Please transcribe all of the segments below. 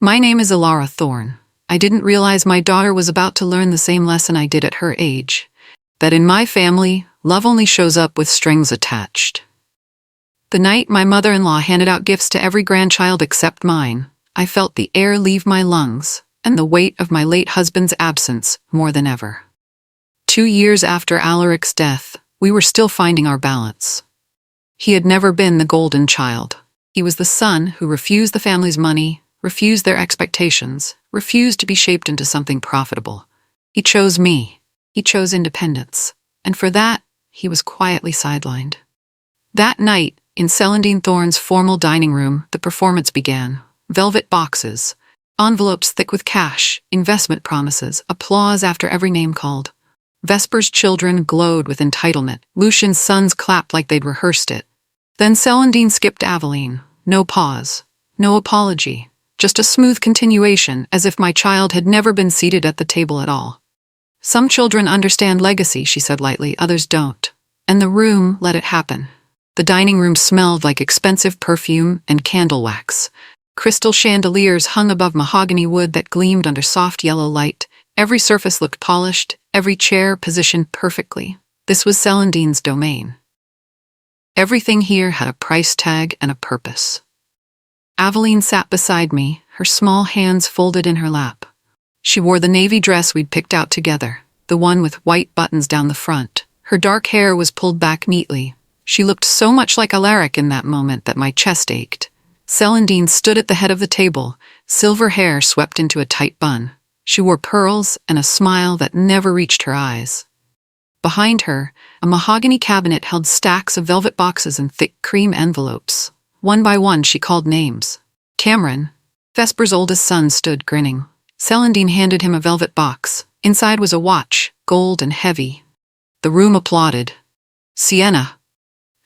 My name is Ilara Thorne. I didn't realize my daughter was about to learn the same lesson I did at her age. That in my family, love only shows up with strings attached. The night my mother-in-law handed out gifts to every grandchild except mine, I felt the air leave my lungs and the weight of my late husband's absence more than ever. 2 years after Alaric's death, we were still finding our balance. He had never been the golden child. He was the son who refused the family's money, refused their expectations, refused to be shaped into something profitable. He chose me. He chose independence. And for that, he was quietly sidelined. That night, in Celandine Thorne's formal dining room, the performance began. Velvet boxes, envelopes thick with cash, investment promises, applause after every name called. Vesper's children glowed with entitlement. Lucian's sons clapped like they'd rehearsed it. Then Celandine skipped Aveline. No pause. No apology. Just a smooth continuation, as if my child had never been seated at the table at all. Some children understand legacy, she said lightly, others don't. And the room let it happen. The dining room smelled like expensive perfume and candle wax. Crystal chandeliers hung above mahogany wood that gleamed under soft yellow light. Every surface looked polished, every chair positioned perfectly. This was Celandine's domain. Everything here had a price tag and a purpose. Aveline sat beside me, her small hands folded in her lap. She wore the navy dress we'd picked out together, the one with white buttons down the front. Her dark hair was pulled back neatly. She looked so much like Alaric in that moment that my chest ached. Celandine stood at the head of the table, silver hair swept into a tight bun. She wore pearls and a smile that never reached her eyes. Behind her, a mahogany cabinet held stacks of velvet boxes and thick cream envelopes. One by one, she called names. Cameron, Vesper's oldest son, stood grinning. Celandine handed him a velvet box. Inside was a watch, gold and heavy. The room applauded. Sienna,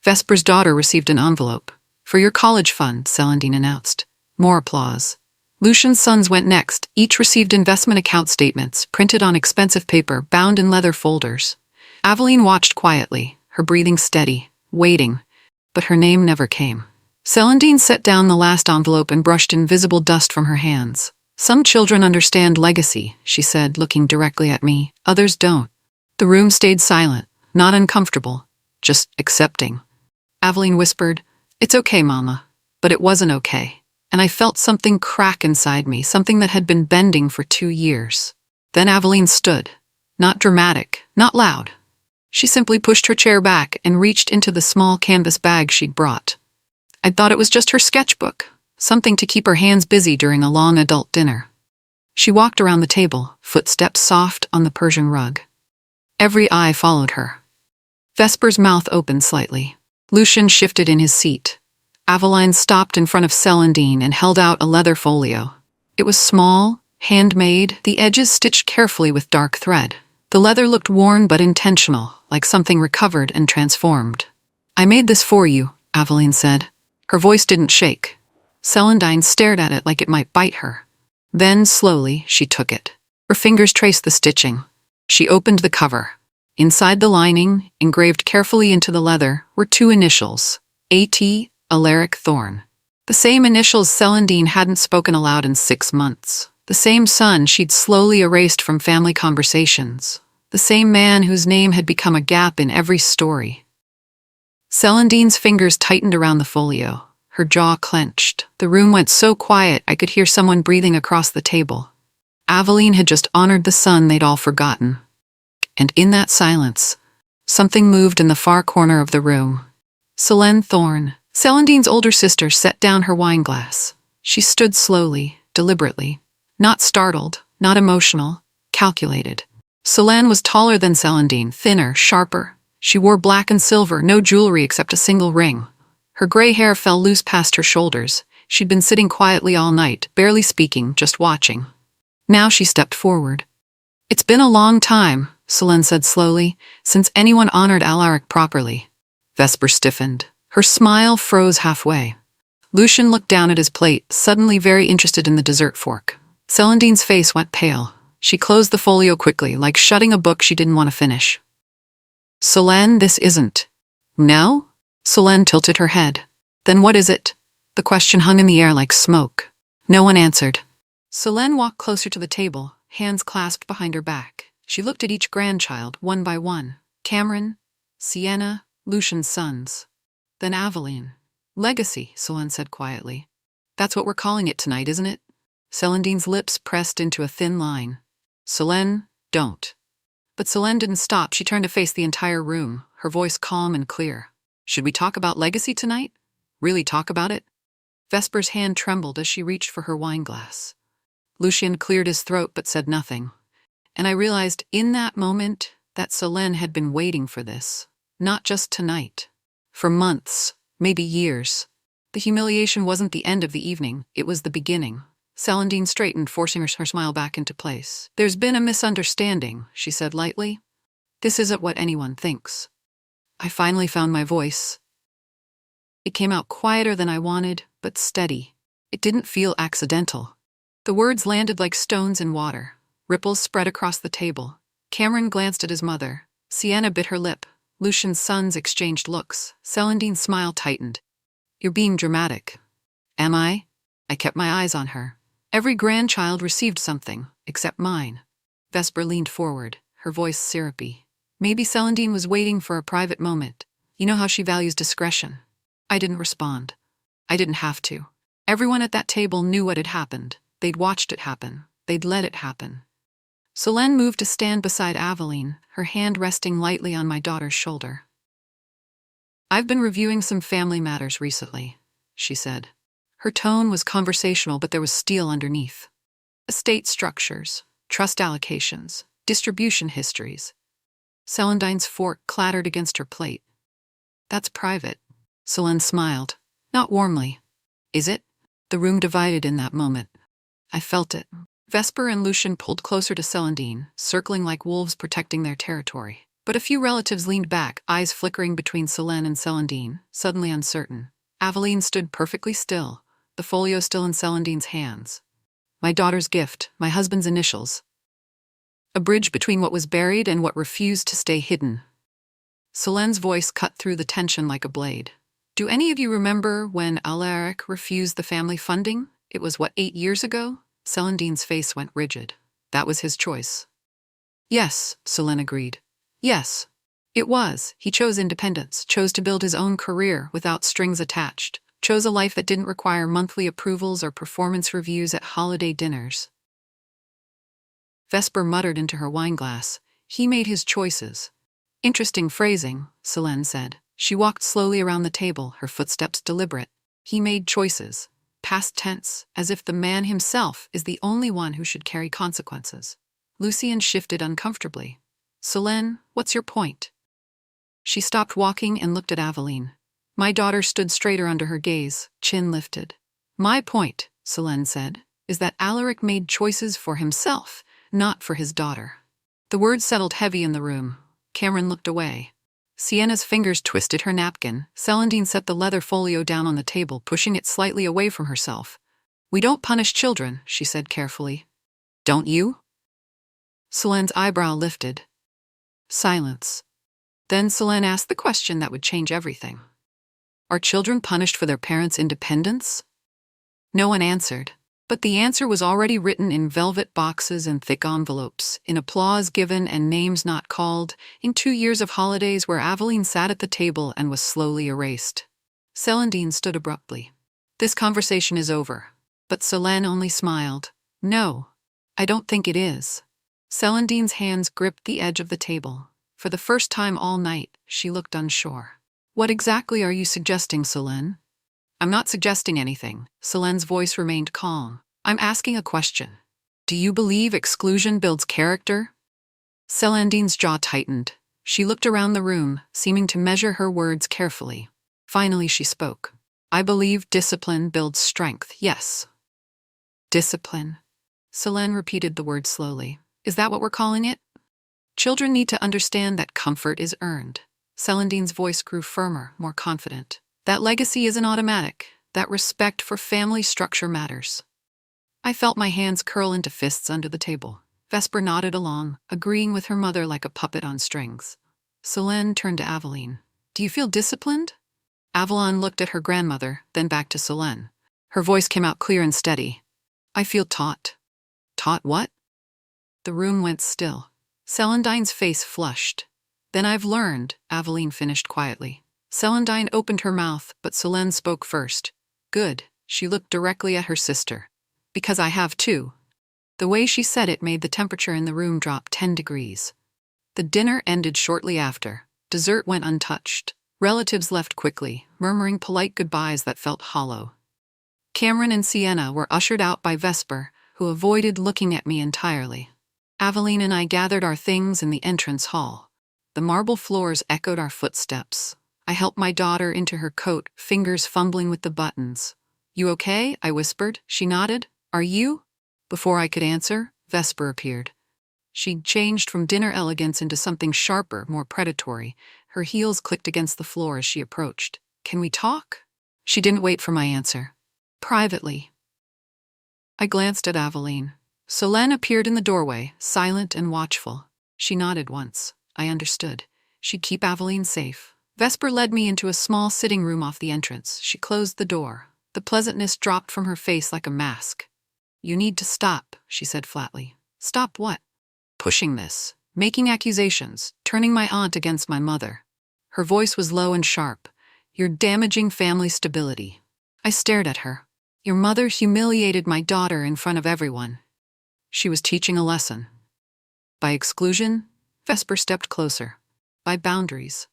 Vesper's daughter, received an envelope. For your college fund, Celandine announced. More applause. Lucian's sons went next. Each received investment account statements, printed on expensive paper, bound in leather folders. Aveline watched quietly, her breathing steady, waiting, but her name never came. Celandine set down the last envelope and brushed invisible dust from her hands. Some children understand legacy, she said, looking directly at me. Others don't. The room stayed silent, not uncomfortable, just accepting. Aveline whispered, "It's okay, Mama." But it wasn't okay. And I felt something crack inside me, something that had been bending for 2 years. Then Aveline stood. Not dramatic, not loud. She simply pushed her chair back and reached into the small canvas bag she'd brought. I'd thought it was just her sketchbook, something to keep her hands busy during a long adult dinner. She walked around the table, footsteps soft on the Persian rug. Every eye followed her. Vesper's mouth opened slightly. Lucian shifted in his seat. Aveline stopped in front of Celandine and held out a leather folio. It was small, handmade, the edges stitched carefully with dark thread. The leather looked worn but intentional, like something recovered and transformed. "I made this for you," Aveline said. Her voice didn't shake. Celandine stared at it like it might bite her. Then, slowly, she took it. Her fingers traced the stitching. She opened the cover. Inside the lining, engraved carefully into the leather, were 2 initials. A.T. Alaric Thorne. The same initials Celandine hadn't spoken aloud in 6 months. The same son she'd slowly erased from family conversations. The same man whose name had become a gap in every story. Celandine's fingers tightened around the folio. Her jaw clenched. The room went so quiet I could hear someone breathing across the table. Aveline had just honored the son they'd all forgotten. And in that silence, something moved in the far corner of the room. Selene Thorne, Celandine's older sister, set down her wine glass. She stood slowly, deliberately. Not startled, not emotional, calculated. Selene was taller than Celandine, thinner, sharper. She wore black and silver, no jewelry except a single ring. Her gray hair fell loose past her shoulders. She'd been sitting quietly all night, barely speaking, just watching. Now she stepped forward. "It's been a long time," Selene said slowly, "since anyone honored Alaric properly." Vesper stiffened. Her smile froze halfway. Lucian looked down at his plate, suddenly very interested in the dessert fork. Celandine's face went pale. She closed the folio quickly, like shutting a book she didn't want to finish. "Selene, this isn't." "No?" Selene tilted her head. "Then what is it?" The question hung in the air like smoke. No one answered. Selene walked closer to the table, hands clasped behind her back. She looked at each grandchild, one by one. Cameron, Sienna, Lucian's sons. Then Aveline. Legacy, Selene said quietly. That's what we're calling it tonight, isn't it? Celandine's lips pressed into a thin line. Selene, don't. But Selene didn't stop. She turned to face the entire room, her voice calm and clear. Should we talk about legacy tonight? Really talk about it? Vesper's hand trembled as she reached for her wine glass. Lucian cleared his throat but said nothing. And I realized in that moment that Selene had been waiting for this. Not just tonight. For months, maybe years. The humiliation wasn't the end of the evening, it was the beginning. Celandine straightened, forcing her smile back into place. There's been a misunderstanding, she said lightly. This isn't what anyone thinks. I finally found my voice. It came out quieter than I wanted, but steady. It didn't feel accidental. The words landed like stones in water. Ripples spread across the table. Cameron glanced at his mother. Sienna bit her lip. Lucian's sons exchanged looks. Celandine's smile tightened. You're being dramatic. Am I? I kept my eyes on her. Every grandchild received something, except mine. Vesper leaned forward, her voice syrupy. Maybe Celandine was waiting for a private moment. You know how she values discretion. I didn't respond. I didn't have to. Everyone at that table knew what had happened. They'd watched it happen. They'd let it happen. Selene moved to stand beside Aveline, her hand resting lightly on my daughter's shoulder. I've been reviewing some family matters recently, she said. Her tone was conversational, but there was steel underneath. Estate structures, trust allocations, distribution histories. Celandine's fork clattered against her plate. That's private. Selene smiled, not warmly. Is it? The room divided in that moment. I felt it. Vesper and Lucian pulled closer to Celandine, circling like wolves protecting their territory. But a few relatives leaned back, eyes flickering between Selene and Celandine, suddenly uncertain. Aveline stood perfectly still, the folio still in Celandine's hands. My daughter's gift, my husband's initials. A bridge between what was buried and what refused to stay hidden. Selene's voice cut through the tension like a blade. Do any of you remember when Alaric refused the family funding? It was, 8 years ago? Celandine's face went rigid. That was his choice. Yes, Selene agreed. Yes. It was. He chose independence, chose to build his own career without strings attached, chose a life that didn't require monthly approvals or performance reviews at holiday dinners. Vesper muttered into her wineglass. He made his choices. Interesting phrasing, Selene said. She walked slowly around the table, her footsteps deliberate. He made choices. Past tense, as if the man himself is the only one who should carry consequences. Lucian shifted uncomfortably. Selene, what's your point? She stopped walking and looked at Aveline. My daughter stood straighter under her gaze, chin lifted. My point, Selene said, is that Alaric made choices for himself, not for his daughter. The words settled heavy in the room. Cameron looked away. Sienna's fingers twisted her napkin. Celandine set the leather folio down on the table, pushing it slightly away from herself. We don't punish children, she said carefully. Don't you? Selene's eyebrow lifted. Silence. Then Selene asked the question that would change everything. Are children punished for their parents' independence? No one answered. But the answer was already written in velvet boxes and thick envelopes, in applause given and names not called, in 2 years of holidays where Aveline sat at the table and was slowly erased. Celandine stood abruptly. This conversation is over. But Selene only smiled. No, I don't think it is. Celandine's hands gripped the edge of the table. For the first time all night, she looked unsure. What exactly are you suggesting, Selene? I'm not suggesting anything. Selene's voice remained calm. I'm asking a question. Do you believe exclusion builds character? Celandine's jaw tightened. She looked around the room, seeming to measure her words carefully. Finally she spoke. I believe discipline builds strength, yes. Discipline. Selene repeated the word slowly. Is that what we're calling it? Children need to understand that comfort is earned. Celandine's voice grew firmer, more confident. That legacy isn't automatic. That respect for family structure matters. I felt my hands curl into fists under the table. Vesper nodded along, agreeing with her mother like a puppet on strings. Selene turned to Aveline. Do you feel disciplined? Aveline looked at her grandmother, then back to Selene. Her voice came out clear and steady. I feel taught. Taught what? The room went still. Celandine's face flushed. Then I've learned, Aveline finished quietly. Celandine opened her mouth, but Solène spoke first. Good, she looked directly at her sister. Because I have too. The way she said it made the temperature in the room drop 10 degrees. The dinner ended shortly after. Dessert went untouched. Relatives left quickly, murmuring polite goodbyes that felt hollow. Cameron and Sienna were ushered out by Vesper, who avoided looking at me entirely. Aveline and I gathered our things in the entrance hall. The marble floors echoed our footsteps. I helped my daughter into her coat, fingers fumbling with the buttons. You okay? I whispered. She nodded. Are you? Before I could answer, Vesper appeared. She'd changed from dinner elegance into something sharper, more predatory. Her heels clicked against the floor as she approached. Can we talk? She didn't wait for my answer. Privately. I glanced at Aveline. Solène appeared in the doorway, silent and watchful. She nodded once. I understood. She'd keep Aveline safe. Vesper led me into a small sitting room off the entrance. She closed the door. The pleasantness dropped from her face like a mask. You need to stop, she said flatly. Stop what? Pushing this. Making accusations. Turning my aunt against my mother. Her voice was low and sharp. You're damaging family stability. I stared at her. Your mother humiliated my daughter in front of everyone. She was teaching a lesson. By exclusion, Vesper stepped closer. By boundaries.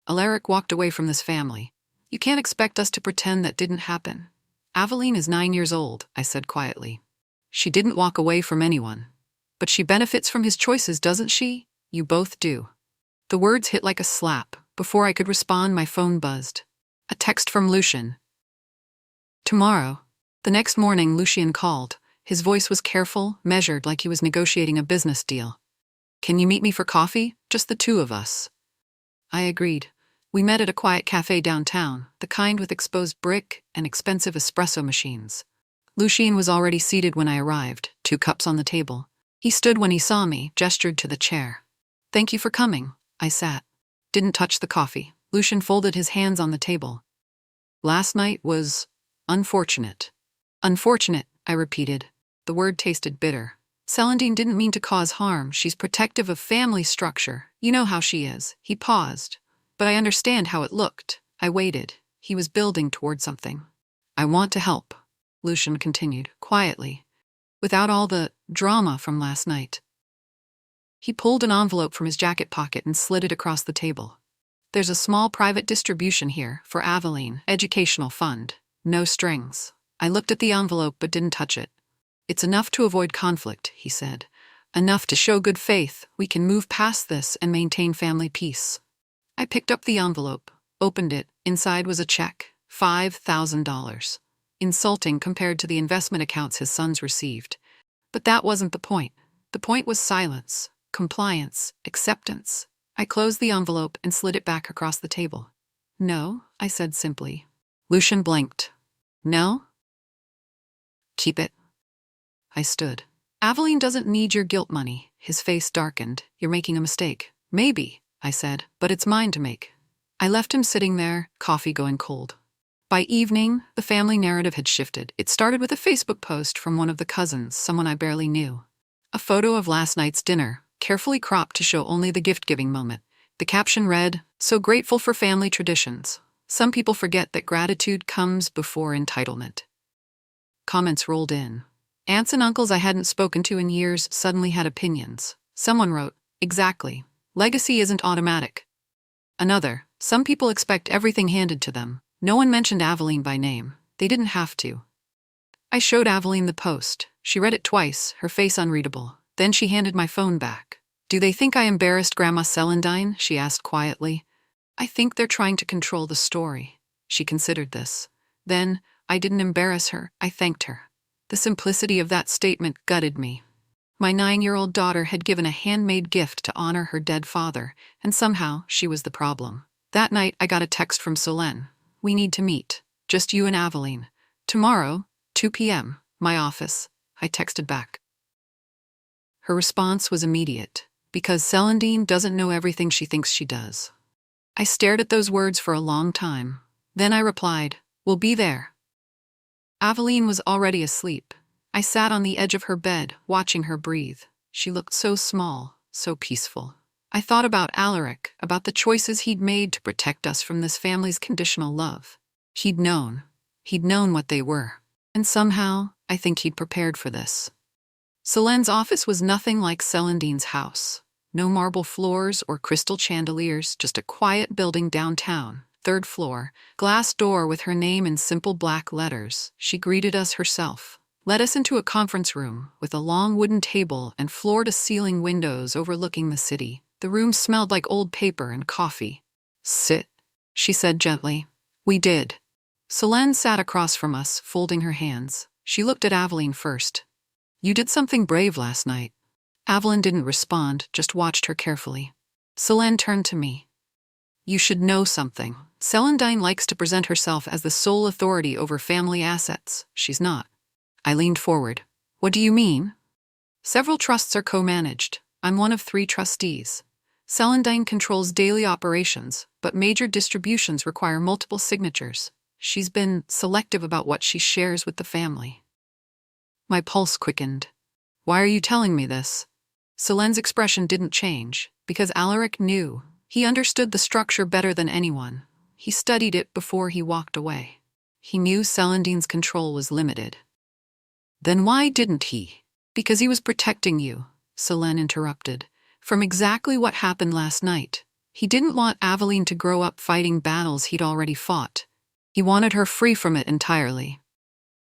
Alaric walked away from this family. You can't expect us to pretend that didn't happen. Aveline is 9 years old, I said quietly. She didn't walk away from anyone. But she benefits from his choices, doesn't she? You both do. The words hit like a slap. Before I could respond, my phone buzzed. A text from Lucien. Tomorrow. The next morning, Lucien called. His voice was careful, measured, like he was negotiating a business deal. Can you meet me for coffee? Just the two of us. I agreed. We met at a quiet cafe downtown, the kind with exposed brick and expensive espresso machines. Lucien was already seated when I arrived, 2 cups on the table. He stood when he saw me, gestured to the chair. Thank you for coming. I sat. Didn't touch the coffee. Lucien folded his hands on the table. Last night was unfortunate. Unfortunate, I repeated. The word tasted bitter. Celandine didn't mean to cause harm. She's protective of family structure. You know how she is. He paused. But I understand how it looked. I waited. He was building toward something. I want to help, Lucien continued, quietly, without all the drama from last night. He pulled an envelope from his jacket pocket and slid it across the table. There's a small private distribution here for Aveline, educational fund. No strings. I looked at the envelope but didn't touch it. It's enough to avoid conflict, he said. Enough to show good faith. We can move past this and maintain family peace. I picked up the envelope, opened it. Inside was a check, $5,000. Insulting compared to the investment accounts his sons received. But that wasn't the point. The point was silence, compliance, acceptance. I closed the envelope and slid it back across the table. No, I said simply. Lucien blinked. No? Keep it. I stood. Aveline doesn't need your guilt money. His face darkened. You're making a mistake. Maybe, I said, but it's mine to make. I left him sitting there, coffee going cold. By evening, the family narrative had shifted. It started with a Facebook post from one of the cousins, someone I barely knew. A photo of last night's dinner, carefully cropped to show only the gift-giving moment. The caption read, "So grateful for family traditions. Some people forget that gratitude comes before entitlement." Comments rolled in. Aunts and uncles I hadn't spoken to in years suddenly had opinions. Someone wrote, "Exactly. Legacy isn't automatic." Another, "Some people expect everything handed to them." No one mentioned Aveline by name. They didn't have to. I showed Aveline the post. She read it twice, her face unreadable. Then she handed my phone back. "Do they think I embarrassed Grandma Celandine?" she asked quietly. "I think they're trying to control the story." She considered this. Then, I didn't embarrass her, I thanked her. The simplicity of that statement gutted me. My 9-year-old daughter had given a handmade gift to honor her dead father, and somehow she was the problem. That night, I got a text from Solène. "We need to meet. Just you and Aveline. Tomorrow, 2 p.m., my office." I texted back. Her response was immediate. "Because Celandine doesn't know everything she thinks she does." I stared at those words for a long time. Then I replied, "We'll be there." Aveline was already asleep. I sat on the edge of her bed, watching her breathe. She looked so small, so peaceful. I thought about Alaric, about the choices he'd made to protect us from this family's conditional love. He'd known what they were. And somehow, I think he'd prepared for this. Selene's office was nothing like Celandine's house. No marble floors or crystal chandeliers, just a quiet building downtown, 3rd floor, glass door with her name in simple black letters. She greeted us herself, led us into a conference room with a long wooden table and floor-to-ceiling windows overlooking the city. The room smelled like old paper and coffee. "Sit," she said gently. We did. Selene sat across from us, folding her hands. She looked at Aveline first. "You did something brave last night." Aveline didn't respond, just watched her carefully. Selene turned to me. "You should know something. Celandine likes to present herself as the sole authority over family assets. She's not." I leaned forward. "What do you mean?" "Several trusts are co-managed. I'm one of 3 trustees. Celandine controls daily operations, but major distributions require multiple signatures. She's been selective about what she shares with the family." My pulse quickened. "Why are you telling me this?" Selene's expression didn't change, because Alaric knew. He understood the structure better than anyone. He studied it before he walked away. He knew Celandine's control was limited. "Then why didn't he?" "Because he was protecting you," Selene interrupted, "from exactly what happened last night. He didn't want Aveline to grow up fighting battles he'd already fought. He wanted her free from it entirely."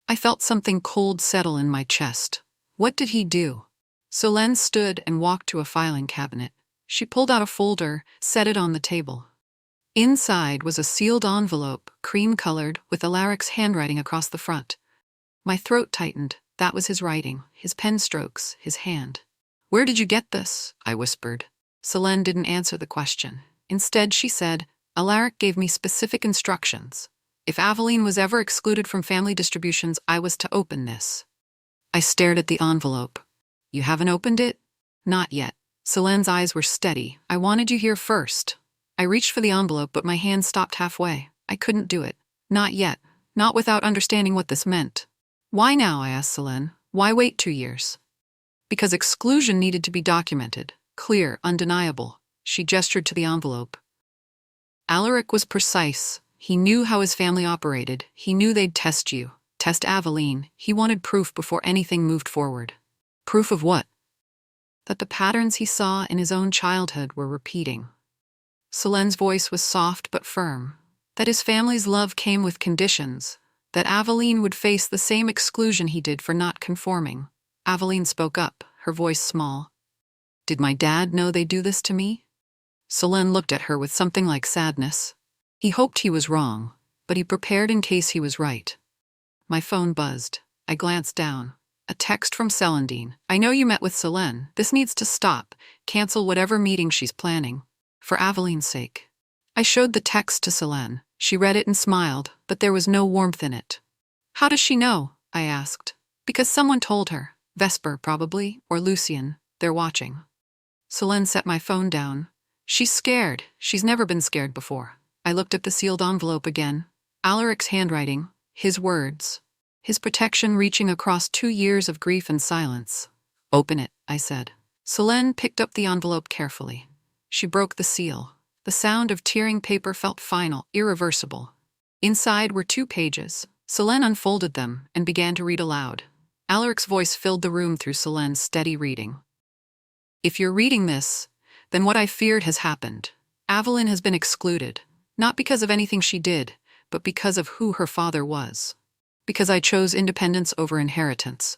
I felt something cold settle in my chest. What did he do? Selene stood and walked to a filing cabinet. She pulled out a folder, set it on the table. Inside was a sealed envelope, cream-colored, with Alaric's handwriting across the front. My throat tightened. That was his writing, his pen strokes, his hand. "Where did you get this?" I whispered. Selene didn't answer the question. Instead, she said, "Alaric gave me specific instructions. If Aveline was ever excluded from family distributions, I was to open this." I stared at the envelope. "You haven't opened it?" "Not yet." Selene's eyes were steady. "I wanted you here first." I reached for the envelope, but my hand stopped halfway. I couldn't do it. Not yet. Not without understanding what this meant. "Why now?" I asked Selene. "Why wait 2 years?" "Because exclusion needed to be documented. Clear, undeniable." She gestured to the envelope. Alaric was precise. He knew how his family operated. He knew they'd test you, test Aveline. He wanted proof before anything moved forward. Proof of what? That the patterns he saw in his own childhood were repeating. Selene's voice was soft but firm. That his family's love came with conditions. That Aveline would face the same exclusion he did for not conforming. Aveline spoke up, her voice small. "Did my dad know they'd do this to me?" Selene looked at her with something like sadness. He hoped he was wrong, but he prepared in case he was right. My phone buzzed. I glanced down. A text from Celandine. "I know you met with Selene. This needs to stop. Cancel whatever meeting she's planning. For Aveline's sake." I showed the text to Selene. She read it and smiled, but there was no warmth in it. "How does she know?" I asked. "Because someone told her. Vesper, probably, or Lucien. They're watching." Selene set my phone down. "She's scared. She's never been scared before." I looked at the sealed envelope again. Alaric's handwriting, his words, his protection reaching across 2 years of grief and silence. "Open it," I said. Selene picked up the envelope carefully. She broke the seal. The sound of tearing paper felt final, irreversible. Inside were 2 pages. Selene unfolded them and began to read aloud. Alaric's voice filled the room through Selene's steady reading. "If you're reading this, then what I feared has happened. Aveline has been excluded. Not because of anything she did, but because of who her father was. Because I chose independence over inheritance.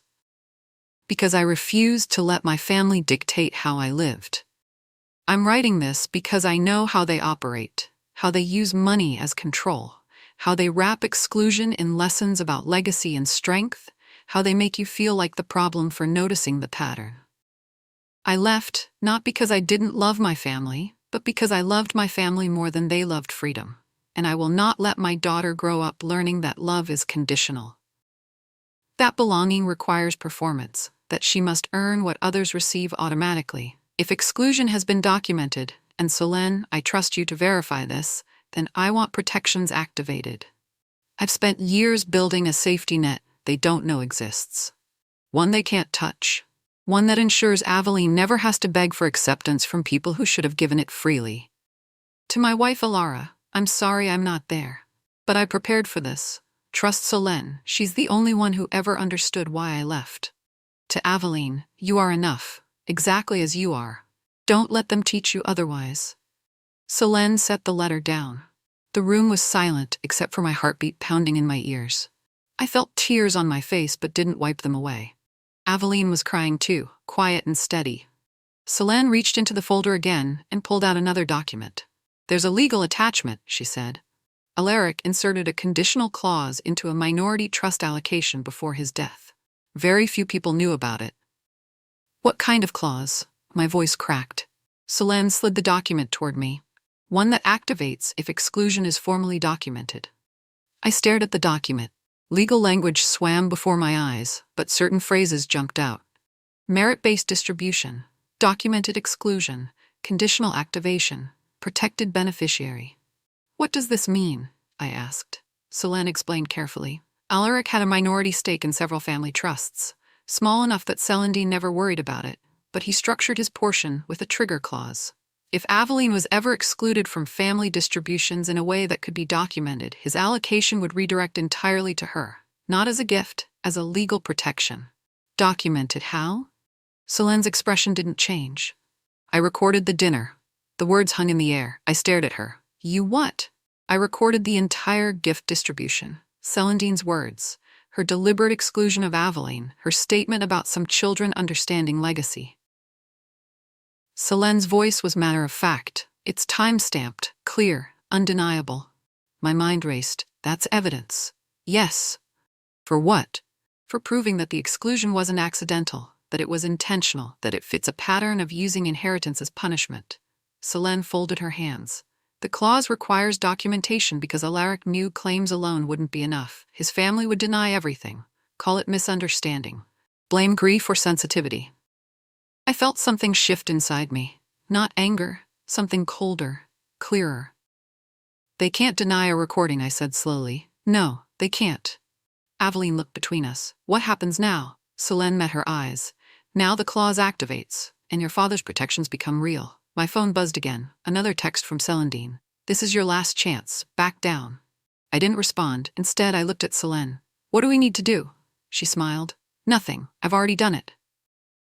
Because I refused to let my family dictate how I lived. I'm writing this because I know how they operate, how they use money as control, how they wrap exclusion in lessons about legacy and strength, how they make you feel like the problem for noticing the pattern. I left, not because I didn't love my family, but because I loved my family more than they loved freedom, and I will not let my daughter grow up learning that love is conditional. That belonging requires performance, that she must earn what others receive automatically. If exclusion has been documented, and Selene, I trust you to verify this, then I want protections activated. I've spent years building a safety net they don't know exists. One they can't touch. One that ensures Aveline never has to beg for acceptance from people who should have given it freely. To my wife Alara, I'm sorry I'm not there. But I prepared for this. Trust Solène, she's the only one who ever understood why I left. To Aveline, you are enough, exactly as you are. Don't let them teach you otherwise. Solène set the letter down. The room was silent except for my heartbeat pounding in my ears. I felt tears on my face but didn't wipe them away. Aveline was crying too, quiet and steady. Solène reached into the folder again and pulled out another document. There's a legal attachment, she said. Alaric inserted a conditional clause into a minority trust allocation before his death. Very few people knew about it. What kind of clause? My voice cracked. Solène slid the document toward me. One that activates if exclusion is formally documented. I stared at the document. Legal language swam before my eyes, but certain phrases jumped out. Merit-based distribution, documented exclusion, conditional activation, protected beneficiary. What does this mean? I asked. Solène explained carefully. Alaric had a minority stake in several family trusts, small enough that Celandine never worried about it, but he structured his portion with a trigger clause. If Aveline was ever excluded from family distributions in a way that could be documented, his allocation would redirect entirely to her, not as a gift, as a legal protection. Documented how? Solène's expression didn't change. I recorded the dinner. The words hung in the air. I stared at her. You what? I recorded the entire gift distribution. Celandine's words, her deliberate exclusion of Aveline, her statement about some children understanding legacy. Solène's voice was matter-of-fact. It's time-stamped, clear, undeniable. My mind raced. That's evidence. Yes. For what? For proving that the exclusion wasn't accidental, that it was intentional, that it fits a pattern of using inheritance as punishment. Solène folded her hands. The clause requires documentation because Alaric knew claims alone wouldn't be enough. His family would deny everything. Call it misunderstanding. Blame grief or sensitivity. I felt something shift inside me. Not anger, something colder, clearer. They can't deny a recording, I said slowly. No, they can't. Aveline looked between us. What happens now? Solène met her eyes. Now the clause activates, and your father's protections become real. My phone buzzed again. Another text from Celandine. This is your last chance. Back down. I didn't respond. Instead, I looked at Solène. What do we need to do? She smiled. Nothing. I've already done it.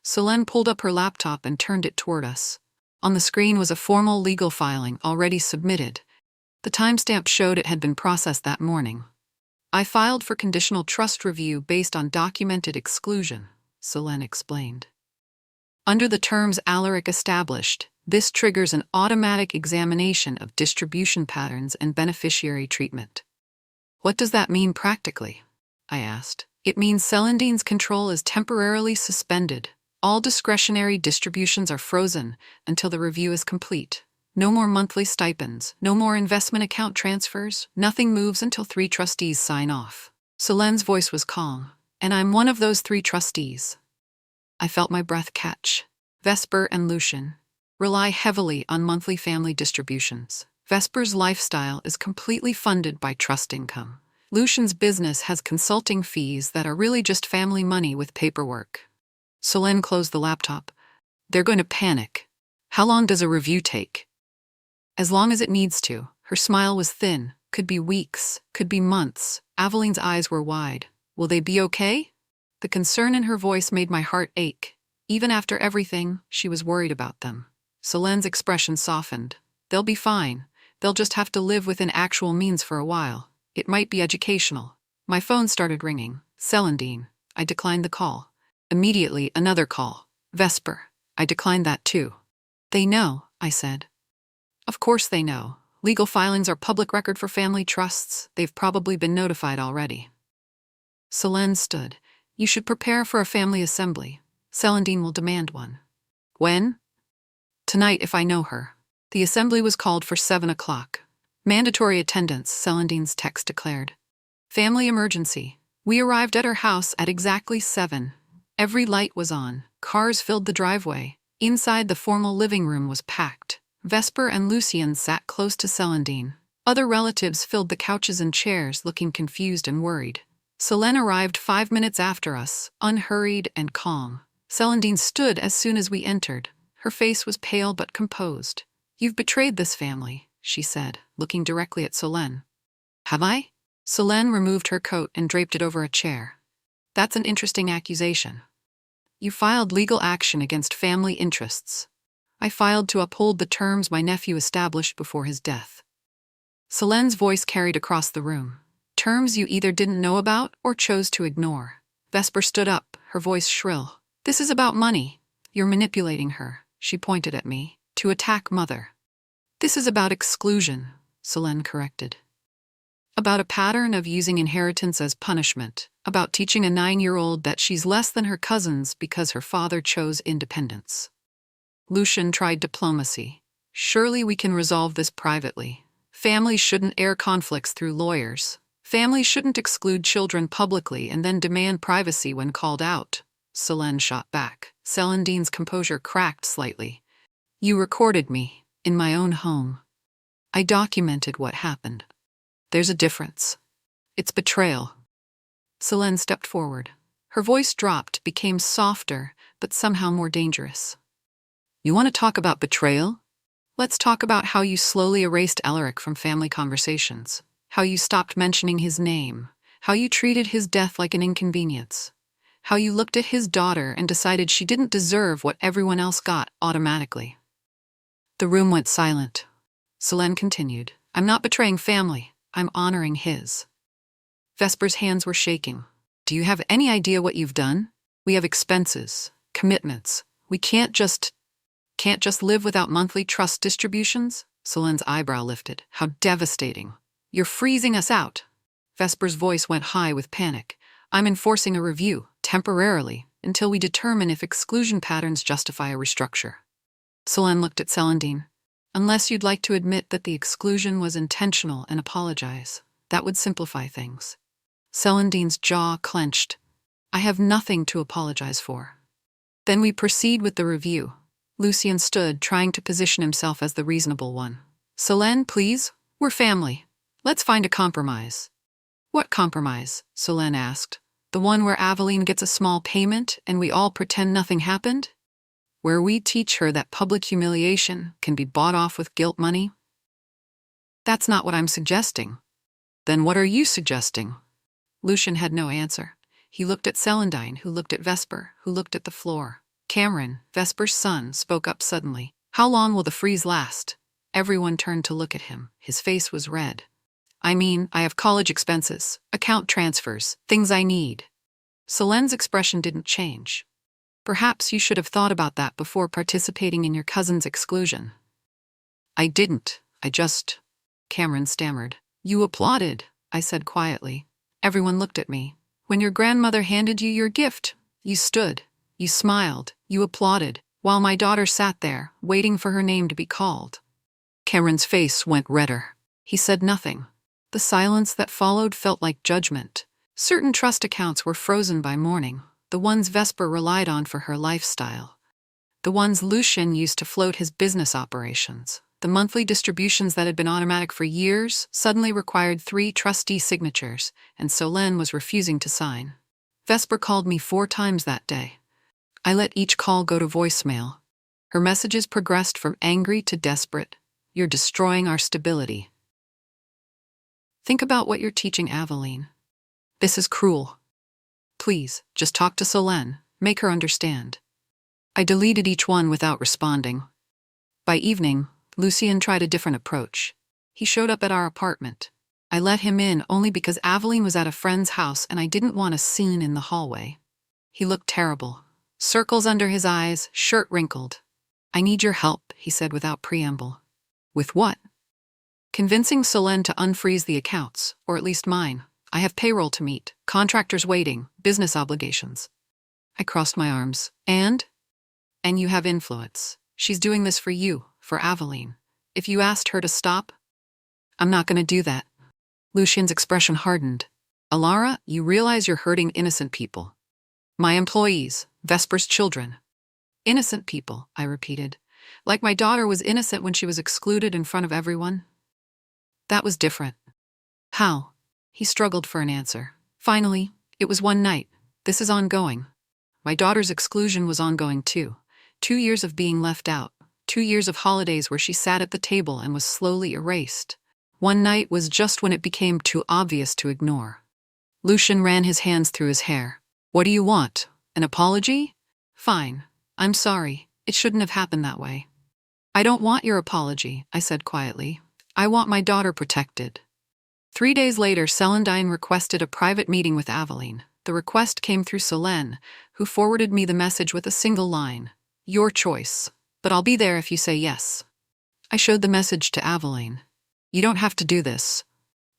Solène pulled up her laptop and turned it toward us. On the screen was a formal legal filing already submitted. The timestamp showed it had been processed that morning. I filed for conditional trust review based on documented exclusion, Solène explained. Under the terms Alaric established, this triggers an automatic examination of distribution patterns and beneficiary treatment. What does that mean practically? I asked. It means Celandine's control is temporarily suspended. All discretionary distributions are frozen until the review is complete. No more monthly stipends, no more investment account transfers, nothing moves until 3 trustees sign off. Solène's voice was calm, and I'm one of those 3 trustees. I felt my breath catch. Vesper and Lucian rely heavily on monthly family distributions. Vesper's lifestyle is completely funded by trust income. Lucian's business has consulting fees that are really just family money with paperwork. Solène closed the laptop. They're going to panic. How long does a review take? As long as it needs to. Her smile was thin. Could be weeks, could be months. Aveline's eyes were wide. Will they be okay? The concern in her voice made my heart ache. Even after everything, she was worried about them. Solène's expression softened. They'll be fine. They'll just have to live within actual means for a while. It might be educational. My phone started ringing. Celandine. I declined the call. Immediately, another call. Vesper. I declined that too. They know, I said. Of course they know. Legal filings are public record for family trusts. They've probably been notified already. Solène stood. You should prepare for a family assembly. Celandine will demand one. When? Tonight, if I know her. The assembly was called for 7 o'clock. Mandatory attendance, Celandine's text declared. Family emergency. We arrived at her house at exactly 7. Every light was on. Cars filled the driveway. Inside, the formal living room was packed. Vesper and Lucian sat close to Celandine. Other relatives filled the couches and chairs, looking confused and worried. Selene arrived 5 minutes after us, unhurried and calm. Celandine stood as soon as we entered. Her face was pale but composed. "You've betrayed this family," she said, looking directly at Selene. "Have I?" Selene removed her coat and draped it over a chair. "That's an interesting accusation. You filed legal action against family interests. I filed to uphold the terms my nephew established before his death." Selene's voice carried across the room. "Terms you either didn't know about or chose to ignore." Vesper stood up, her voice shrill. "This is about money. You're manipulating her," she pointed at me, "to attack Mother." "This is about exclusion," Selene corrected. "About a pattern of using inheritance as punishment, about teaching a 9-year-old that she's less than her cousins because her father chose independence." Lucian tried diplomacy. "Surely we can resolve this privately. Families shouldn't air conflicts through lawyers. Families shouldn't exclude children publicly and then demand privacy when called out." Selene shot back. Celandine's composure cracked slightly. "You recorded me, in my own home. I documented what happened. There's a difference. It's betrayal." Selene stepped forward. Her voice dropped, became softer, but somehow more dangerous. "You want to talk about betrayal? Let's talk about how you slowly erased Elric from family conversations, how you stopped mentioning his name, how you treated his death like an inconvenience, how you looked at his daughter and decided she didn't deserve what everyone else got automatically." The room went silent. Selene continued, "I'm not betraying family. I'm honoring his." Vesper's hands were shaking. "Do you have any idea what you've done? We have expenses, commitments. We can't just live without monthly trust distributions?" Selene's eyebrow lifted. "How devastating. You're freezing us out." Vesper's voice went high with panic. "I'm enforcing a review, temporarily, until we determine if exclusion patterns justify a restructure." Selene looked at Celandine. "Unless you'd like to admit that the exclusion was intentional and apologize, that would simplify things." Celandine's jaw clenched. "I have nothing to apologize for." "Then we proceed with the review." Lucian stood, trying to position himself as the reasonable one. "Selene, please. We're family. Let's find a compromise." "What compromise?" Selene asked. "The one where Aveline gets a small payment and we all pretend nothing happened? Where we teach her that public humiliation can be bought off with guilt money?" "That's not what I'm suggesting." "Then what are you suggesting?" Lucian had no answer. He looked at Celandine, who looked at Vesper, who looked at the floor. Cameron, Vesper's son, spoke up suddenly. "How long will the freeze last?" Everyone turned to look at him. His face was red. "I mean, I have college expenses, account transfers, things I need." Selene's expression didn't change. "Perhaps you should have thought about that before participating in your cousin's exclusion." "I didn't. I just—" Cameron stammered. "You applauded," I said quietly. Everyone looked at me. "When your grandmother handed you your gift, you stood, you smiled, you applauded, while my daughter sat there, waiting for her name to be called." Cameron's face went redder. He said nothing. The silence that followed felt like judgment. Certain trust accounts were frozen by mourning, the ones Vesper relied on for her lifestyle. The ones Lucian used to float his business operations. The monthly distributions that had been automatic for years suddenly required 3 trustee signatures, and Selene was refusing to sign. Vesper called me 4 times that day. I let each call go to voicemail. Her messages progressed from angry to desperate. "You're destroying our stability. Think about what you're teaching Aveline. This is cruel. Please, just talk to Selene, make her understand." I deleted each one without responding. By evening, Lucian tried a different approach. He showed up at our apartment. I let him in only because Aveline was at a friend's house and I didn't want a scene in the hallway. He looked terrible. Circles under his eyes, shirt wrinkled. "I need your help," he said without preamble. "With what?" "Convincing Selene to unfreeze the accounts, or at least mine. I have payroll to meet, contractors waiting, business obligations." I crossed my arms. And you have influence. She's doing this for you, for Aveline. If you asked her to stop..." "I'm not going to do that." Lucian's expression hardened. "Alara, you realize you're hurting innocent people. My employees, Vesper's children." "Innocent people," I repeated. "Like my daughter was innocent when she was excluded in front of everyone?" "That was different." "How?" He struggled for an answer. Finally, it was one night. This is ongoing. My daughter's exclusion was ongoing too. 2 years of being left out. 2 years of holidays where she sat at the table and was slowly erased. One night was just when it became too obvious to ignore. Lucian ran his hands through his hair. What do you want? An apology? Fine. I'm sorry. It shouldn't have happened that way. I don't want your apology, I said quietly. I want my daughter protected. 3 days later, Celandine requested a private meeting with Aveline. The request came through Selene, who forwarded me the message with a single line. Your choice, but I'll be there if you say yes. I showed the message to Aveline. You don't have to do this.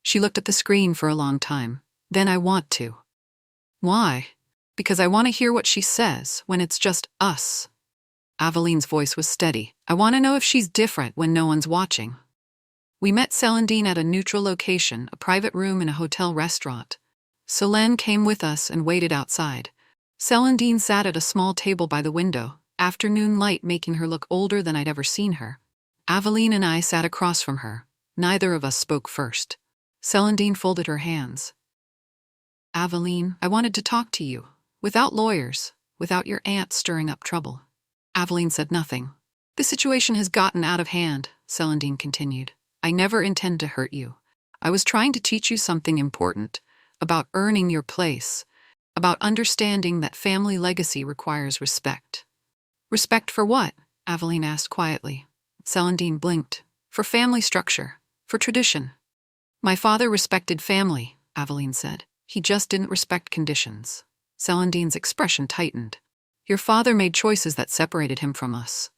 She looked at the screen for a long time. Then I want to. Why? Because I want to hear what she says when it's just us. Aveline's voice was steady. I want to know if she's different when no one's watching. We met Celandine at a neutral location, a private room in a hotel restaurant. Selene came with us and waited outside. Celandine sat at a small table by the window, afternoon light making her look older than I'd ever seen her. Aveline and I sat across from her. Neither of us spoke first. Celandine folded her hands. Aveline, I wanted to talk to you. Without lawyers, without your aunt stirring up trouble. Aveline said nothing. The situation has gotten out of hand, Celandine continued. I never intend to hurt you. I was trying to teach you something important, about earning your place, about understanding that family legacy requires respect. Respect for what? Aveline asked quietly. Celandine blinked. For family structure, for tradition. My father respected family, Aveline said. He just didn't respect conditions. Celandine's expression tightened. Your father made choices that separated him from us.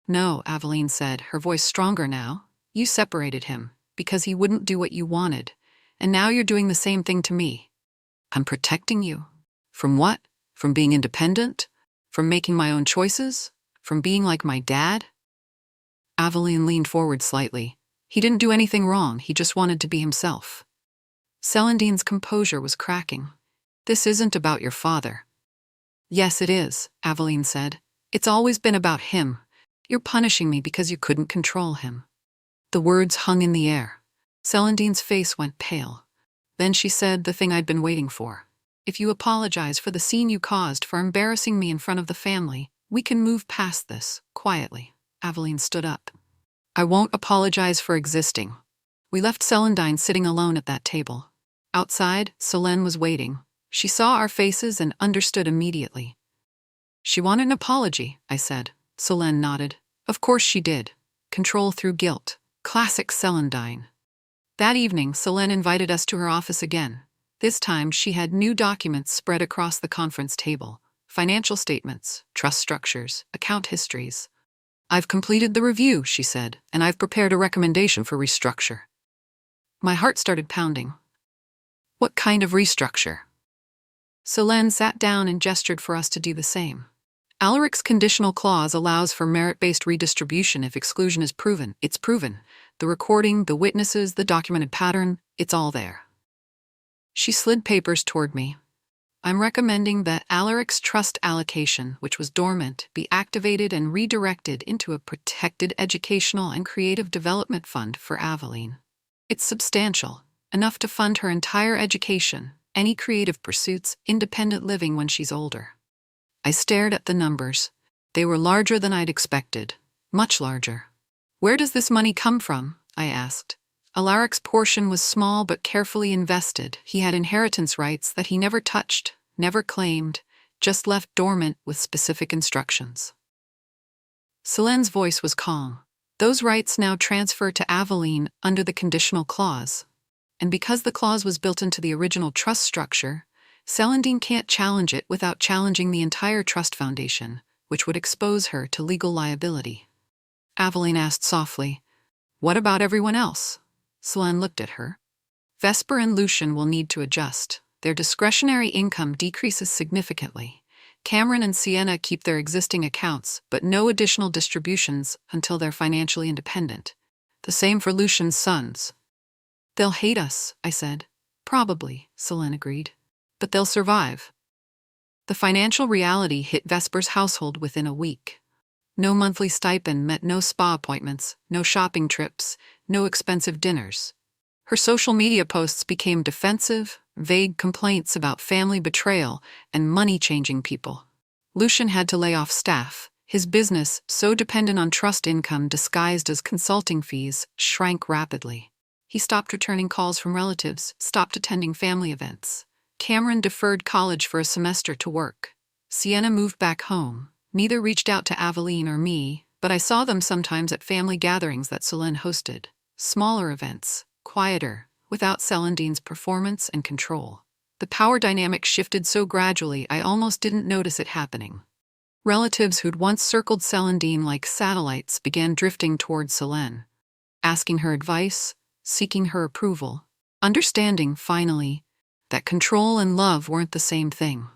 No, Aveline said, her voice stronger now. You separated him, because he wouldn't do what you wanted, and now you're doing the same thing to me. I'm protecting you. From what? From being independent? From making my own choices? From being like my dad? Aveline leaned forward slightly. He didn't do anything wrong, he just wanted to be himself. Celandine's composure was cracking. This isn't about your father. Yes, it is, Aveline said. It's always been about him. You're punishing me because you couldn't control him. The words hung in the air. Celandine's face went pale. Then she said the thing I'd been waiting for. If you apologize for the scene you caused, for embarrassing me in front of the family, we can move past this, quietly. Aveline stood up. I won't apologize for existing. We left Celandine sitting alone at that table. Outside, Selene was waiting. She saw our faces and understood immediately. She wanted an apology, I said. Selene nodded. Of course she did. Control through guilt. Classic Celandine. That evening, Selene invited us to her office again. This time, she had new documents spread across the conference table. Financial statements, trust structures, account histories. I've completed the review, she said, and I've prepared a recommendation for restructure. My heart started pounding. What kind of restructure? Selene sat down and gestured for us to do the same. Alaric's conditional clause allows for merit-based redistribution if exclusion is proven. It's proven. The recording, the witnesses, the documented pattern, it's all there. She slid papers toward me. I'm recommending that Alaric's trust allocation, which was dormant, be activated and redirected into a protected educational and creative development fund for Aveline. It's substantial, enough to fund her entire education, any creative pursuits, independent living when she's older. I stared at the numbers. They were larger than I'd expected. Much larger. Where does this money come from? I asked. Alaric's portion was small but carefully invested. He had inheritance rights that he never touched, never claimed, just left dormant with specific instructions. Selene's voice was calm. Those rights now transfer to Aveline under the conditional clause. And because the clause was built into the original trust structure, Celandine can't challenge it without challenging the entire trust foundation, which would expose her to legal liability. Aveline asked softly, What about everyone else? Selene looked at her. Vesper and Lucian will need to adjust. Their discretionary income decreases significantly. Cameron and Sienna keep their existing accounts, but no additional distributions until they're financially independent. The same for Lucian's sons. They'll hate us, I said. Probably, Selene agreed. But they'll survive. The financial reality hit Vesper's household within a week. No monthly stipend meant no spa appointments, no shopping trips, no expensive dinners. Her social media posts became defensive, vague complaints about family betrayal and money-changing people. Lucian had to lay off staff. His business, so dependent on trust income disguised as consulting fees, shrank rapidly. He stopped returning calls from relatives, stopped attending family events. Cameron deferred college for a semester to work. Sienna moved back home. Neither reached out to Aveline or me, but I saw them sometimes at family gatherings that Selene hosted. Smaller events, quieter, without Celandine's performance and control. The power dynamic shifted so gradually I almost didn't notice it happening. Relatives who'd once circled Celandine like satellites began drifting toward Selene, asking her advice, seeking her approval, understanding, finally, that control and love weren't the same thing.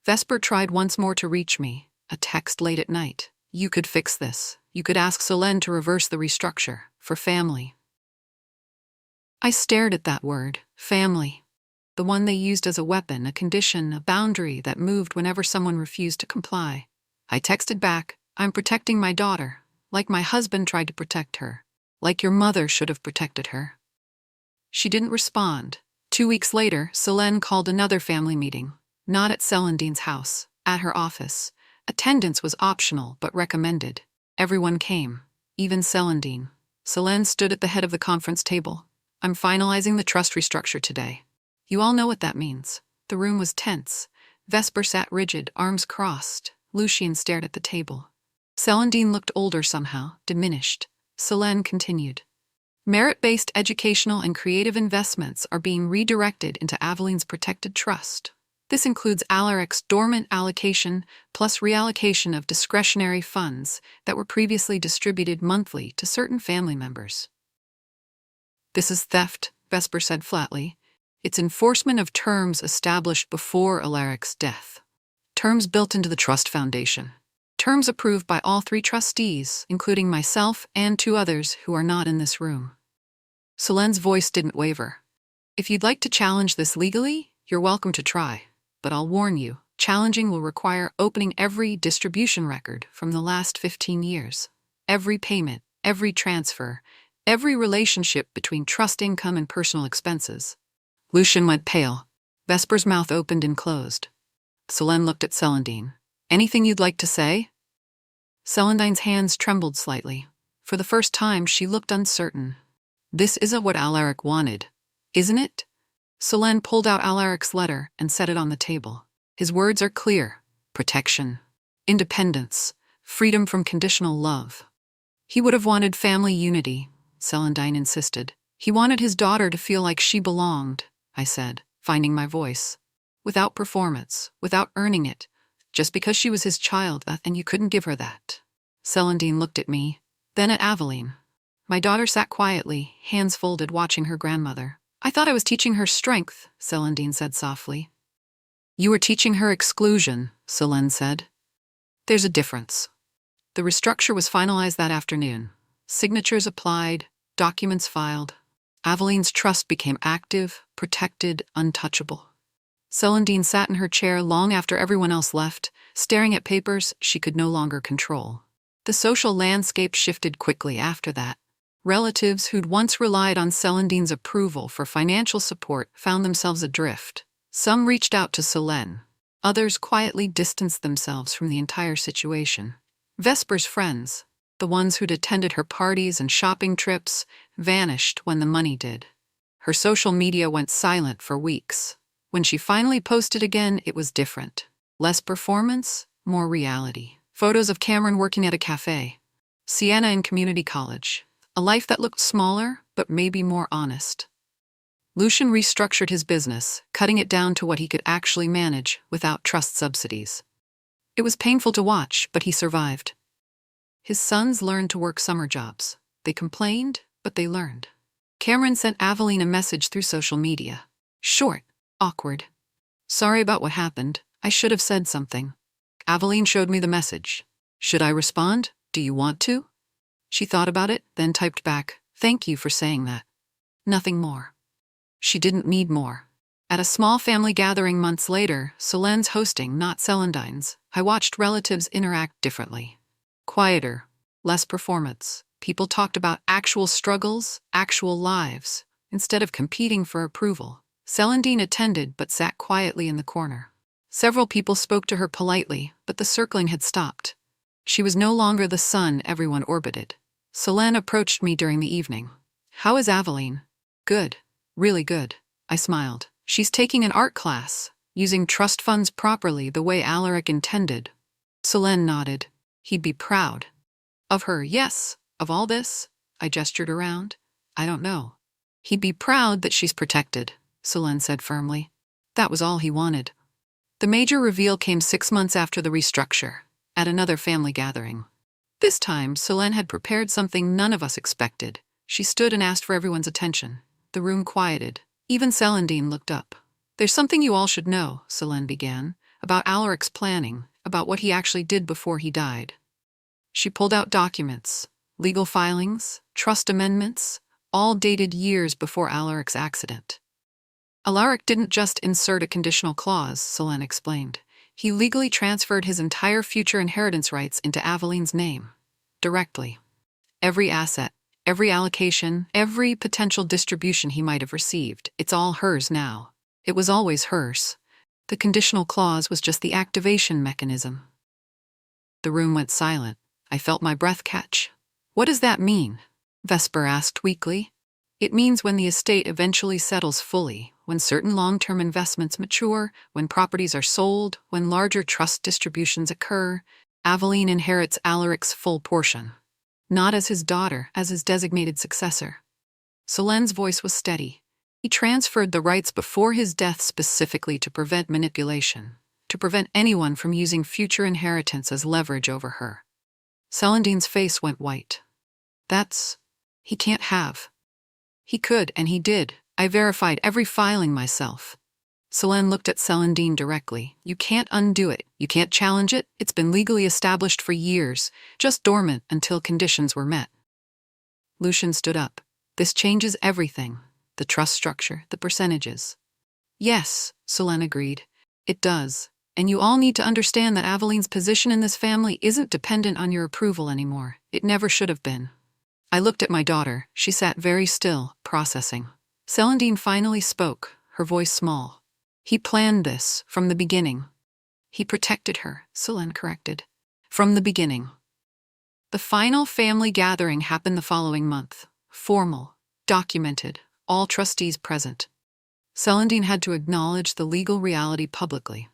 Vesper tried once more to reach me, a text late at night. You could fix this. You could ask Selene to reverse the restructure, for family. I stared at that word, family. The one they used as a weapon, a condition, a boundary that moved whenever someone refused to comply. I texted back, I'm protecting my daughter, like my husband tried to protect her, like your mother should have protected her. She didn't respond. 2 weeks later, Selene called another family meeting, not at Celandine's house, at her office. Attendance was optional but recommended. Everyone came, even Celandine. Selene stood at the head of the conference table. I'm finalizing the trust restructure today. You all know what that means. The room was tense. Vesper sat rigid, arms crossed. Lucian stared at the table. Celandine looked older somehow, diminished. Selene continued. Merit-based educational and creative investments are being redirected into Aveline's protected trust. This includes Alaric's dormant allocation plus reallocation of discretionary funds that were previously distributed monthly to certain family members. This is theft, Vesper said flatly. It's enforcement of terms established before Alaric's death. Terms built into the trust foundation. Terms approved by all 3 trustees, including myself and 2 others who are not in this room. Selene's voice didn't waver. If you'd like to challenge this legally, you're welcome to try. But I'll warn you, challenging will require opening every distribution record from the last 15 years. Every payment, every transfer, every relationship between trust income and personal expenses. Lucian went pale. Vesper's mouth opened and closed. Selene looked at Celandine. Anything you'd like to say? Celandine's hands trembled slightly. For the first time, she looked uncertain. This isn't what Alaric wanted, isn't it? Selene pulled out Alaric's letter and set it on the table. His words are clear. Protection. Independence. Freedom from conditional love. He would have wanted family unity, Celandine insisted. He wanted his daughter to feel like she belonged, I said, finding my voice. Without performance, without earning it, just because she was his child, and you couldn't give her that. Celandine looked at me, then at Aveline. My daughter sat quietly, hands folded, watching her grandmother. I thought I was teaching her strength, Celandine said softly. You were teaching her exclusion, Selene said. There's a difference. The restructure was finalized that afternoon. Signatures applied, documents filed. Aveline's trust became active, protected, untouchable. Celandine sat in her chair long after everyone else left, staring at papers she could no longer control. The social landscape shifted quickly after that. Relatives who'd once relied on Celandine's approval for financial support found themselves adrift. Some reached out to Selene. Others quietly distanced themselves from the entire situation. Vesper's friends, the ones who'd attended her parties and shopping trips, vanished when the money did. Her social media went silent for weeks. When she finally posted again, it was different. Less performance, more reality. Photos of Cameron working at a cafe. Sienna in community college. A life that looked smaller, but maybe more honest. Lucian restructured his business, cutting it down to what he could actually manage without trust subsidies. It was painful to watch, but he survived. His sons learned to work summer jobs. They complained, but they learned. Cameron sent Aveline a message through social media. Short, awkward. Sorry about what happened. I should have said something. Aveline showed me the message. Should I respond? Do you want to? She thought about it, then typed back, thank you for saying that. Nothing more. She didn't need more. At a small family gathering months later, Selene's hosting, not Celandine's, I watched relatives interact differently. Quieter, less performance. People talked about actual struggles, actual lives, instead of competing for approval. Celandine attended but sat quietly in the corner. Several people spoke to her politely, but the circling had stopped. She was no longer the sun everyone orbited. Selene approached me during the evening. "How is Aveline?" "Good. Really good." I smiled. "She's taking an art class, using trust funds properly the way Alaric intended." Selene nodded. "He'd be proud." "Of her, yes. Of all this?" I gestured around. "I don't know." "He'd be proud that she's protected," Selene said firmly. That was all he wanted. The major reveal came 6 months after the restructure, at another family gathering. This time, Selene had prepared something none of us expected. She stood and asked for everyone's attention. The room quieted. Even Celandine looked up. "There's something you all should know," Selene began, "about Alaric's planning, about what he actually did before he died." She pulled out documents, legal filings, trust amendments, all dated years before Alaric's accident. "Alaric didn't just insert a conditional clause," Selene explained. "He legally transferred his entire future inheritance rights into Aveline's name. Directly. Every asset, every allocation, every potential distribution he might have received, it's all hers now. It was always hers. The conditional clause was just the activation mechanism." The room went silent. I felt my breath catch. "What does that mean?" Vesper asked weakly. "It means when the estate eventually settles fully, when certain long-term investments mature, when properties are sold, when larger trust distributions occur, Aveline inherits Alaric's full portion. Not as his daughter, as his designated successor." Selene's voice was steady. "He transferred the rights before his death specifically to prevent manipulation, to prevent anyone from using future inheritance as leverage over her." Celandine's face went white. He can't have." "He could, and he did. I verified every filing myself." Selene looked at Celandine directly. "You can't undo it. You can't challenge it. It's been legally established for years, just dormant until conditions were met." Lucian stood up. "This changes everything. The trust structure, the percentages." "Yes," Selene agreed. "It does. And you all need to understand that Aveline's position in this family isn't dependent on your approval anymore. It never should have been." I looked at my daughter. She sat very still, processing. Celandine finally spoke, her voice small. "He planned this from the beginning." "He protected her," Selene corrected. "From the beginning." The final family gathering happened the following month. Formal, documented, all trustees present. Celandine had to acknowledge the legal reality publicly.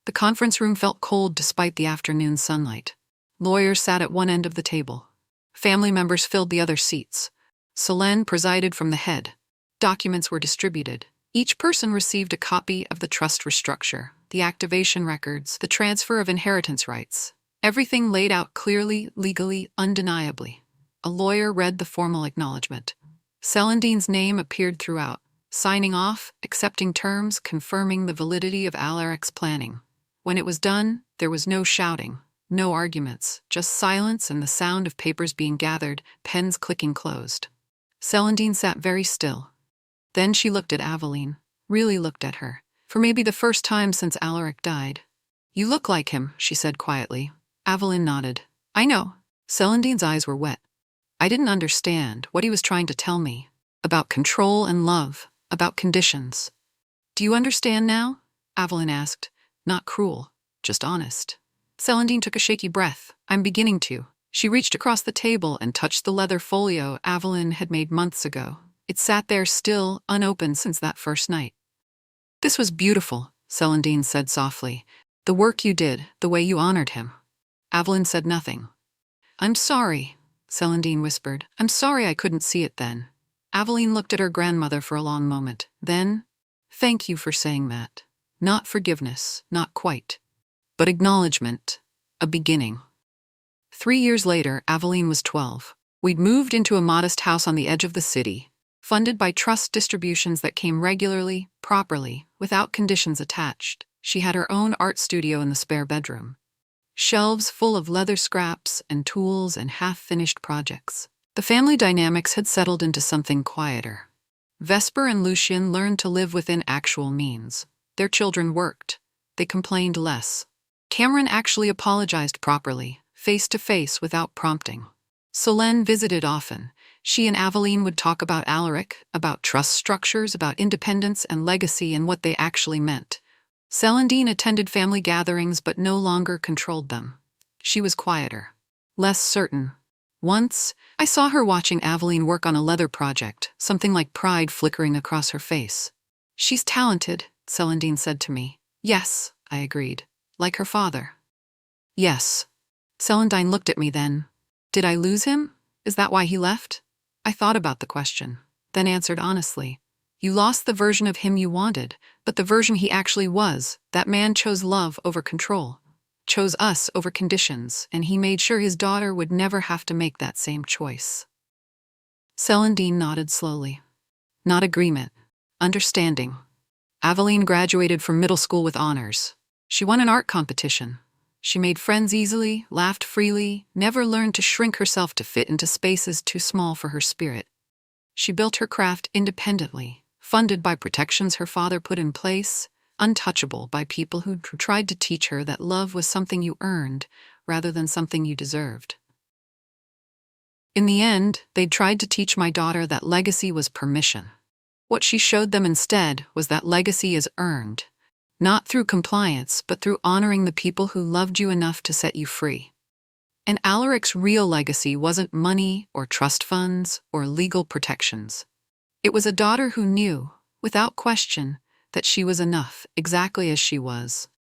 The conference room felt cold despite the afternoon sunlight. Lawyers sat at one end of the table. Family members filled the other seats. Selene presided from the head. Documents were distributed. Each person received a copy of the trust restructure, the activation records, the transfer of inheritance rights. Everything laid out clearly, legally, undeniably. A lawyer read the formal acknowledgement. Celandine's name appeared throughout, signing off, accepting terms, confirming the validity of Alaric's planning. When it was done, there was no shouting. No arguments, just silence and the sound of papers being gathered, pens clicking closed. Celandine sat very still. Then she looked at Aveline, really looked at her, for maybe the first time since Alaric died. "You look like him," she said quietly. Aveline nodded. "I know." Celandine's eyes were wet. I didn't understand what he was trying to tell me. About control and love, about conditions. "Do you understand now?" Aveline asked. Not cruel, just honest. Celandine took a shaky breath. "I'm beginning to." She reached across the table and touched the leather folio Aveline had made months ago. It sat there still, unopened since that first night. "This was beautiful," Celandine said softly. "The work you did, the way you honored him." Aveline said nothing. "I'm sorry," Celandine whispered. "I'm sorry I couldn't see it then." Aveline looked at her grandmother for a long moment. Then, "Thank you for saying that. Not forgiveness, not quite. But acknowledgement, a beginning." 3 years later, Aveline was 12. We'd moved into a modest house on the edge of the city, funded by trust distributions that came regularly, properly, without conditions attached. She had her own art studio in the spare bedroom. Shelves full of leather scraps and tools and half-finished projects. The family dynamics had settled into something quieter. Vesper and Lucian learned to live within actual means. Their children worked. They complained less. Cameron actually apologized properly, face-to-face without prompting. Selene visited often, She and Aveline would talk about Alaric, about trust structures, about independence and legacy and what they actually meant. Celandine attended family gatherings but no longer controlled them. She was quieter, less certain. Once, I saw her watching Aveline work on a leather project, something like pride flickering across her face. "She's talented," Celandine said to me. "Yes," I agreed. "Like her father." "Yes." Celandine looked at me then. "Did I lose him? Is that why he left?" I thought about the question, then answered honestly. "You lost the version of him you wanted, but the version he actually was. That man chose love over control, chose us over conditions, and he made sure his daughter would never have to make that same choice." Celandine nodded slowly. Not agreement, understanding. Aveline graduated from middle school with honors. She won an art competition. She made friends easily, laughed freely, never learned to shrink herself to fit into spaces too small for her spirit. She built her craft independently, funded by protections her father put in place, untouchable by people who tried to teach her that love was something you earned rather than something you deserved. In the end, they'd tried to teach my daughter that legacy was permission. What she showed them instead was that legacy is earned, not through compliance, but through honoring the people who loved you enough to set you free. And Alaric's real legacy wasn't money or trust funds or legal protections. It was a daughter who knew, without question, that she was enough, exactly as she was.